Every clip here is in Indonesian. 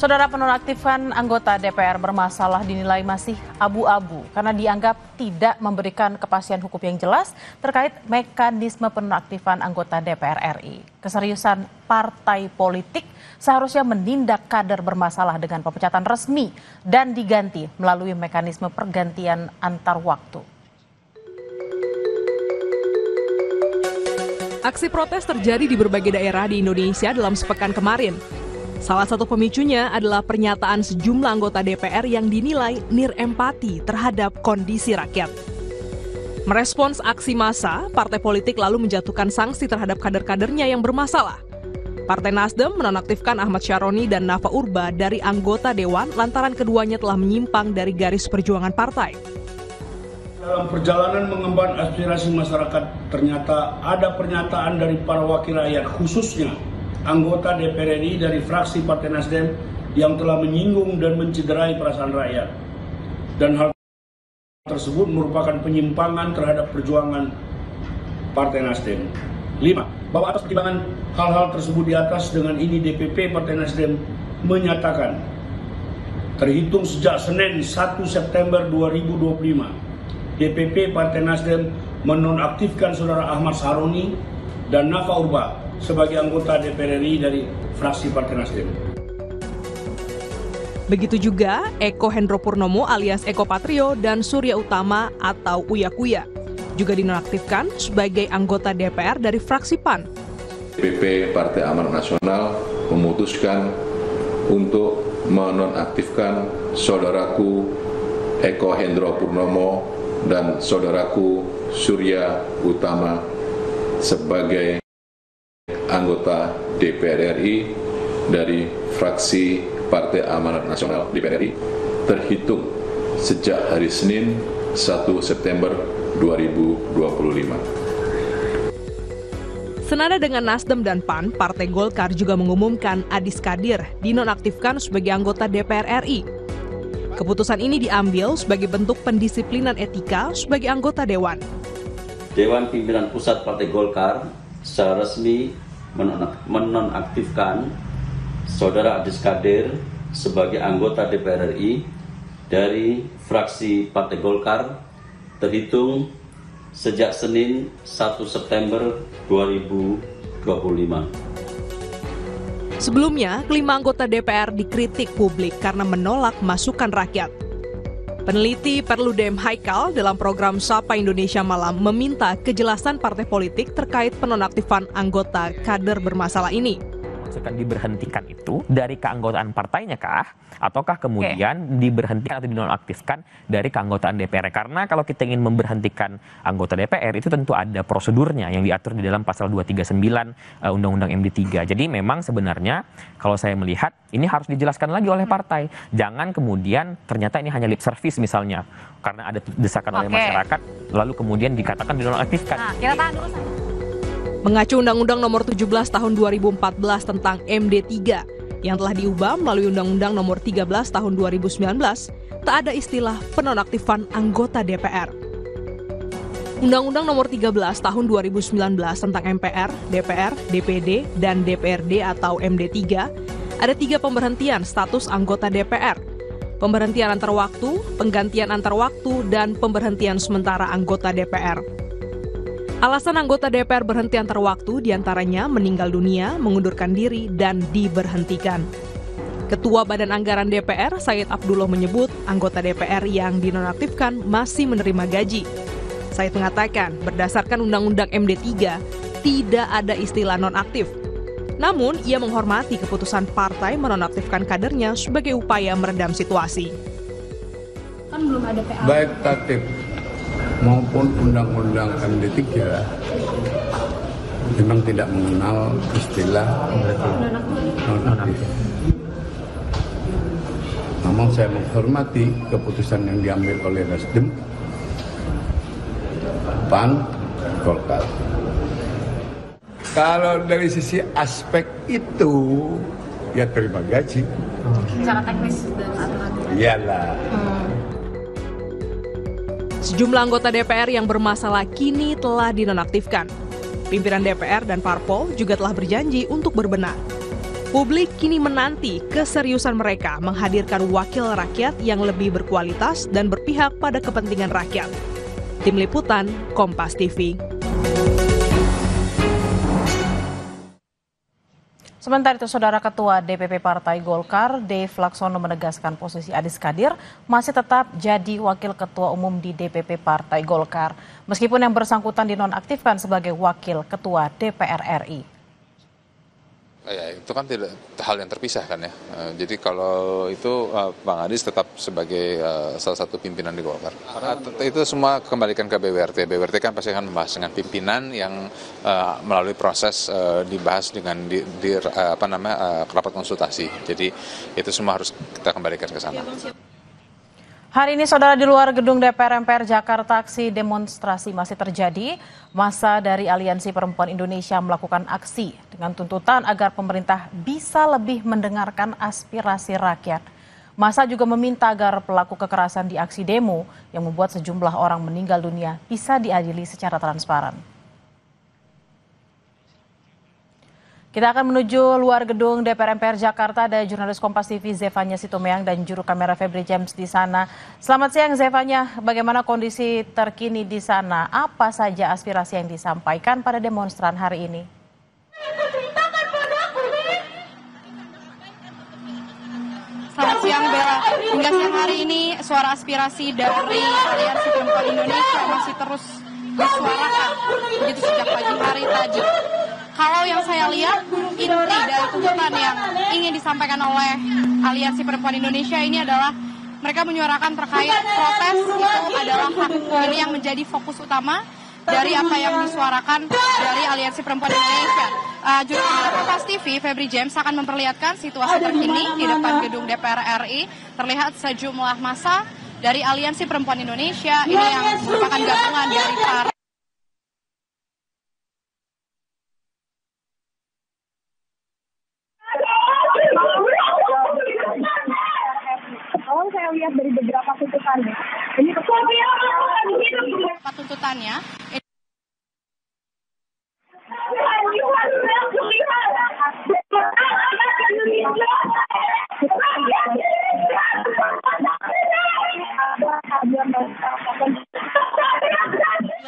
Saudara, penonaktifan anggota DPR bermasalah dinilai masih abu-abu karena dianggap tidak memberikan kepastian hukum yang jelas terkait mekanisme penonaktifan anggota DPR RI. Keseriusan partai politik seharusnya menindak kader bermasalah dengan pemecatan resmi dan diganti melalui mekanisme pergantian antar waktu. Aksi protes terjadi di berbagai daerah di Indonesia dalam sepekan kemarin. Salah satu pemicunya adalah pernyataan sejumlah anggota DPR yang dinilai nirempati terhadap kondisi rakyat. Merespons aksi massa, partai politik lalu menjatuhkan sanksi terhadap kader-kadernya yang bermasalah. Partai Nasdem menonaktifkan Ahmad Syaroni dan Nafa Urba dari anggota Dewan lantaran keduanya telah menyimpang dari garis perjuangan partai. Dalam perjalanan mengemban aspirasi masyarakat, ternyata ada pernyataan dari para wakil rakyat, khususnya anggota DPR RI dari fraksi Partai Nasdem yang telah menyinggung dan mencederai perasaan rakyat. Dan hal tersebut merupakan penyimpangan terhadap perjuangan Partai Nasdem. 5. Bahwa atas pertimbangan hal-hal tersebut di atas, dengan ini DPP Partai Nasdem menyatakan terhitung sejak Senin 1 September 2025, DPP Partai Nasdem menonaktifkan Saudara Ahmad Syaroni dan Nafa Urba sebagai anggota DPR RI dari fraksi Partai Nasdem. Begitu juga Eko Hendro Purnomo alias Eko Patrio dan Surya Utama atau Uya Kuya juga dinonaktifkan sebagai anggota DPR dari fraksi PAN. DPP Partai Amanat Nasional memutuskan untuk menonaktifkan saudaraku Eko Hendro Purnomo dan saudaraku Surya Utama sebagai anggota DPR RI dari fraksi Partai Amanat Nasional DPR RI terhitung sejak hari Senin 1 September 2025. Senada dengan Nasdem dan PAN, Partai Golkar juga mengumumkan Adis Kadir dinonaktifkan sebagai anggota DPR RI. Keputusan ini diambil sebagai bentuk pendisiplinan etika sebagai anggota Dewan. Dewan Pimpinan Pusat Partai Golkar secara resmi menonaktifkan Saudara Adis Kadir sebagai anggota DPR RI dari fraksi Partai Golkar terhitung sejak Senin 1 September 2025. Sebelumnya, kelima anggota DPR dikritik publik karena menolak masukan rakyat. Peneliti Perludem Haikal dalam program Sapa Indonesia Malam meminta kejelasan partai politik terkait penonaktifan anggota kader bermasalah ini. Maksudkan diberhentikan itu dari keanggotaan partainya kah? Ataukah kemudian diberhentikan atau dinonaktifkan dari keanggotaan DPR? Karena kalau kita ingin memberhentikan anggota DPR itu tentu ada prosedurnya yang diatur di dalam pasal 239 Undang-Undang MD3. Jadi memang sebenarnya kalau saya melihat ini harus dijelaskan lagi oleh partai. Jangan kemudian ternyata ini hanya lip service misalnya karena ada desakan oleh masyarakat lalu kemudian dikatakan dinonaktifkan. Nah, kita tahan dulu. Mengacu Undang-Undang Nomor 17 Tahun 2014 tentang MD3 yang telah diubah melalui Undang-Undang Nomor 13 Tahun 2019, tak ada istilah penonaktifan anggota DPR. Undang-Undang Nomor 13 Tahun 2019 tentang MPR, DPR, DPD, dan DPRD atau MD3, ada 3 pemberhentian status anggota DPR. Pemberhentian antar waktu, penggantian antar waktu, dan pemberhentian sementara anggota DPR. Alasan anggota DPR berhenti antar waktu diantaranya meninggal dunia, mengundurkan diri, dan diberhentikan. Ketua Badan Anggaran DPR, Said Abdullah menyebut anggota DPR yang dinonaktifkan masih menerima gaji. Said mengatakan berdasarkan Undang-Undang MD3 tidak ada istilah nonaktif. Namun, ia menghormati keputusan partai menonaktifkan kadernya sebagai upaya meredam situasi. Kan belum ada PA. Baik tatip maupun Undang-Undang MD3 memang tidak mengenal istilah nonaktif. Namun saya menghormati keputusan yang diambil oleh Nasdem, PAN, Golkar. Kalau dari sisi aspek itu, ya terima gaji. Secara teknis dan aturan. Iyalah. Sejumlah anggota DPR yang bermasalah kini telah dinonaktifkan. Pimpinan DPR dan Parpol juga telah berjanji untuk berbenah. Publik kini menanti keseriusan mereka menghadirkan wakil rakyat yang lebih berkualitas dan berpihak pada kepentingan rakyat. Tim Liputan, Kompas TV. Sementara itu, Saudara Ketua DPP Partai Golkar, Dave Laksono menegaskan posisi Adis Kadir masih tetap jadi Wakil Ketua Umum di DPP Partai Golkar, meskipun yang bersangkutan dinonaktifkan sebagai Wakil Ketua DPR RI. Ya, itu kan tidak hal yang terpisah kan ya. Jadi kalau itu Bang Adis tetap sebagai salah satu pimpinan di Golkar. Itu semua kembalikan ke BWRT. BWRT kan pasti akan membahas dengan pimpinan yang melalui proses dibahas dengan rapat konsultasi. Jadi itu semua harus kita kembalikan ke sana. Hari ini, Saudara, di luar gedung DPR MPR Jakarta, aksi demonstrasi masih terjadi. Massa dari Aliansi Perempuan Indonesia melakukan aksi dengan tuntutan agar pemerintah bisa lebih mendengarkan aspirasi rakyat. Massa juga meminta agar pelaku kekerasan di aksi demo yang membuat sejumlah orang meninggal dunia bisa diadili secara transparan. Kita akan menuju luar gedung DPR MPR Jakarta. Ada jurnalis Kompas TV Zefanya Sitomorang dan juru kamera Febri James di sana. Selamat siang Zefanya, bagaimana kondisi terkini di sana? Apa saja aspirasi yang disampaikan pada demonstran hari ini? Selamat siang Bella. Hingga siang hari ini suara aspirasi dari Aliansi Perempuan Indonesia masih terus disuarakan. Begitu sejak pagi hari tadi. Kalau yang saya lihat, inti dari tuntutan yang ingin disampaikan oleh Aliansi Perempuan Indonesia ini adalah mereka menyuarakan terkait protes itu adalah hak ini yang menjadi fokus utama dari apa yang disuarakan dari Aliansi Perempuan Indonesia. Juru kamera Kompas TV, Febri James akan memperlihatkan situasi terkini di depan gedung DPR RI. Terlihat sejumlah massa dari Aliansi Perempuan Indonesia ini yang merupakan gabungan dari para lihat dari beberapa tuntutannya. Ini tuntutannya.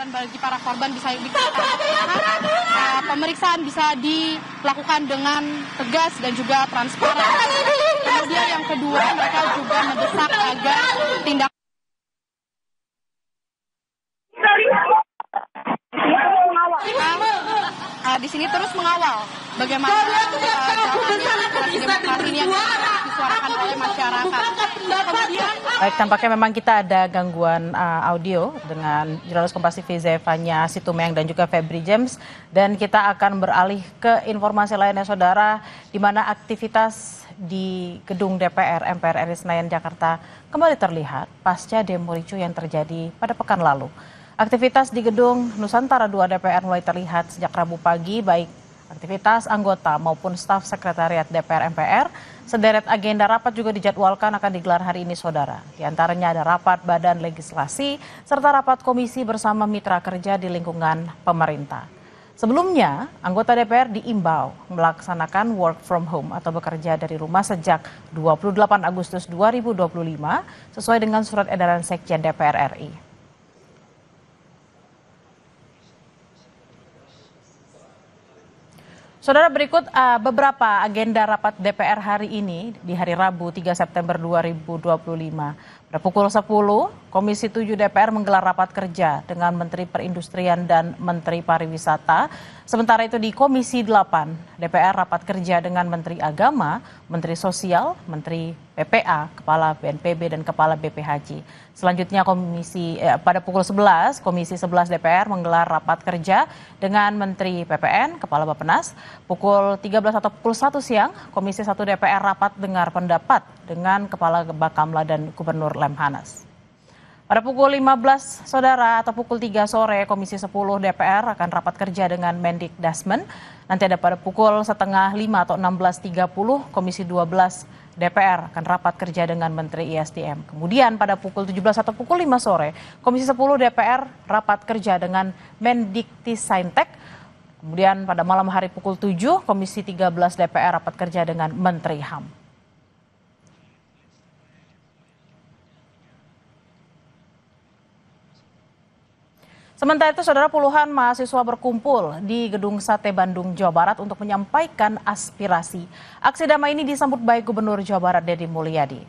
Bagi para korban bisa pemeriksaan bisa dilakukan dengan tegas dan juga transparan. Kemudian yang kedua, mereka juga mendesak agar tindak di sini terus mengawal bagaimana jalannya demokrasi ini yang disuarakan oleh masyarakat. Kemudian, baik, tampaknya memang kita ada gangguan audio dengan jurnalis Kompas TV Zefanya Sitomorang dan juga Febri James, dan kita akan beralih ke informasi lainnya, Saudara, di mana aktivitas di gedung DPR MPR RI Senayan Jakarta kembali terlihat pasca demo ricuh yang terjadi pada pekan lalu. Aktivitas di gedung Nusantara 2 DPR mulai terlihat sejak Rabu pagi, baik aktivitas anggota maupun staf sekretariat DPR MPR. Sederet agenda rapat juga dijadwalkan akan digelar hari ini, Saudara. Di antaranya ada rapat Badan Legislasi serta rapat komisi bersama mitra kerja di lingkungan pemerintah. Sebelumnya, anggota DPR diimbau melaksanakan work from home atau bekerja dari rumah sejak 28 Agustus 2025 sesuai dengan surat edaran Sekjen DPR RI. Saudara, berikut beberapa agenda rapat DPR hari ini di hari Rabu 3 September 2025. Pada pukul 10, Komisi 7 DPR menggelar rapat kerja dengan Menteri Perindustrian dan Menteri Pariwisata. Sementara itu di Komisi 8, DPR rapat kerja dengan Menteri Agama, Menteri Sosial, Menteri PPA, Kepala BNPB, dan Kepala BPHJ. Selanjutnya pada pukul 11, Komisi 11 DPR menggelar rapat kerja dengan Menteri PPN, Kepala Bappenas. Pukul 13 atau pukul 1 siang, Komisi 1 DPR rapat dengar pendapat dengan Kepala Bakamla dan Gubernur Lemhanas. Pada pukul 15, Saudara, atau pukul 3 sore, Komisi 10 DPR akan rapat kerja dengan Mendikbudrismen. Nanti ada pada pukul 4:30 atau 16.30, Komisi 12 DPR akan rapat kerja dengan Menteri ISDM. Kemudian pada pukul 17 atau pukul 5 sore, Komisi 10 DPR rapat kerja dengan Mendikti Saintek. Kemudian pada malam hari pukul 7, Komisi 13 DPR rapat kerja dengan Menteri HAM. Sementara itu, saudara, puluhan mahasiswa berkumpul di Gedung Sate Bandung, Jawa Barat untuk menyampaikan aspirasi. Aksi damai ini disambut baik Gubernur Jawa Barat Deddy Mulyadi.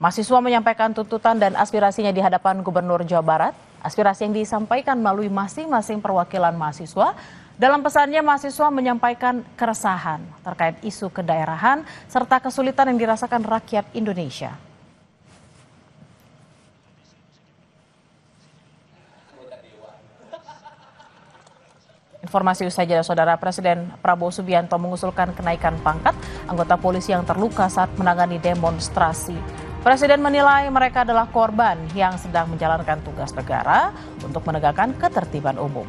Mahasiswa menyampaikan tuntutan dan aspirasinya di hadapan Gubernur Jawa Barat. Aspirasi yang disampaikan melalui masing-masing perwakilan mahasiswa. Dalam pesannya, mahasiswa menyampaikan keresahan terkait isu kedaerahan serta kesulitan yang dirasakan rakyat Indonesia. Informasi usai jeda, saudara, Presiden Prabowo Subianto mengusulkan kenaikan pangkat anggota polisi yang terluka saat menangani demonstrasi. Presiden menilai mereka adalah korban yang sedang menjalankan tugas negara untuk menegakkan ketertiban umum.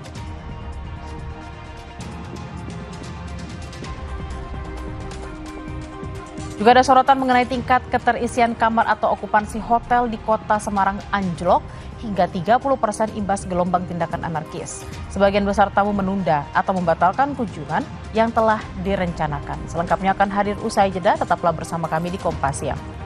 Juga ada sorotan mengenai tingkat keterisian kamar atau okupansi hotel di Kota Semarang anjlok hingga 30% imbas gelombang tindakan anarkis. Sebagian besar tamu menunda atau membatalkan kunjungan yang telah direncanakan. Selengkapnya akan hadir usai jeda, tetaplah bersama kami di Kompas Siang.